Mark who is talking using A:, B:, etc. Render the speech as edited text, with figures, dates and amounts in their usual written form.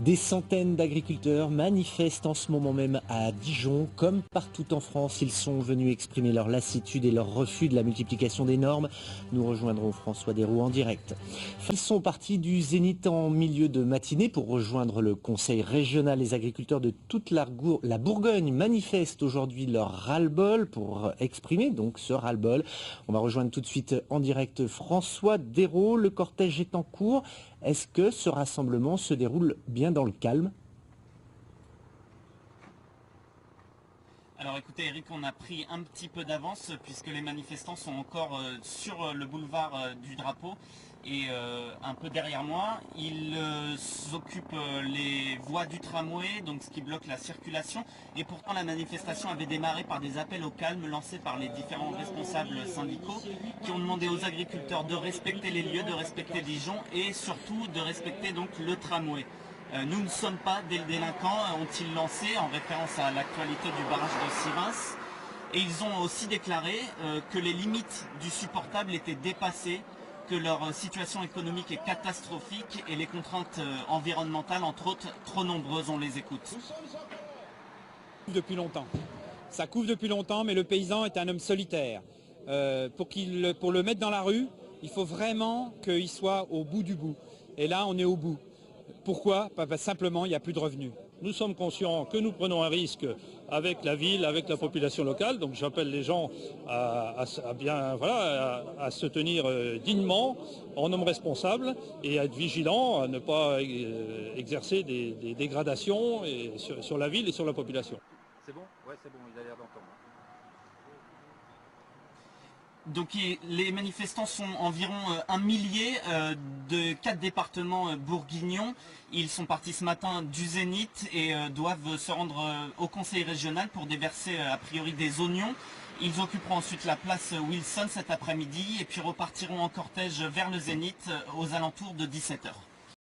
A: Des centaines d'agriculteurs manifestent en ce moment même à Dijon. Comme partout en France, ils sont venus exprimer leur lassitude et leur refus de la multiplication des normes. Nous rejoindrons François Desroux en direct. Ils sont partis du Zénith en milieu de matinée pour rejoindre le conseil régional. Les agriculteurs de toute la Bourgogne manifestent aujourd'hui leur ras-le-bol pour exprimer donc ce ras-le-bol. On va rejoindre tout de suite en direct François Desroux. Le cortège est en cours. Est-ce que ce rassemblement se déroule bien dans le calme?
B: Alors écoutez Eric, on a pris un petit peu d'avance puisque les manifestants sont encore sur le boulevard du Drapeau et un peu derrière moi. Ils occupent les voies du tramway, donc ce qui bloque la circulation. Et pourtant la manifestation avait démarré par des appels au calme lancés par les différents responsables syndicaux qui ont demandé aux agriculteurs de respecter les lieux, de respecter Dijon et surtout de respecter donc le tramway. Nous ne sommes pas des délinquants, ont-ils lancé en référence à l'actualité du barrage de Sivens. Et ils ont aussi déclaré que les limites du supportable étaient dépassées, que leur situation économique est catastrophique et les contraintes environnementales, entre autres, trop nombreuses. On les écoute.
C: Depuis longtemps. Ça couvre depuis longtemps, mais le paysan est un homme solitaire. Pour le mettre dans la rue, il faut vraiment qu'il soit au bout du bout. Et là, on est au bout. Pourquoi? Parce que simplement, il n'y a plus de revenus.
D: Nous sommes conscients que nous prenons un risque avec la ville, avec la population locale. Donc j'appelle les gens à se tenir dignement, en homme responsable, et à être vigilants, à ne pas exercer des dégradations sur la ville et sur la population.
E: C'est bon? Ouais, c'est bon, il a l'air d'entendre.
B: Donc les manifestants sont environ 1 millier de 4 départements bourguignons. Ils sont partis ce matin du Zénith et doivent se rendre au conseil régional pour déverser a priori des oignons. Ils occuperont ensuite la place Wilson cet après-midi et puis repartiront en cortège vers le Zénith aux alentours de 17 h.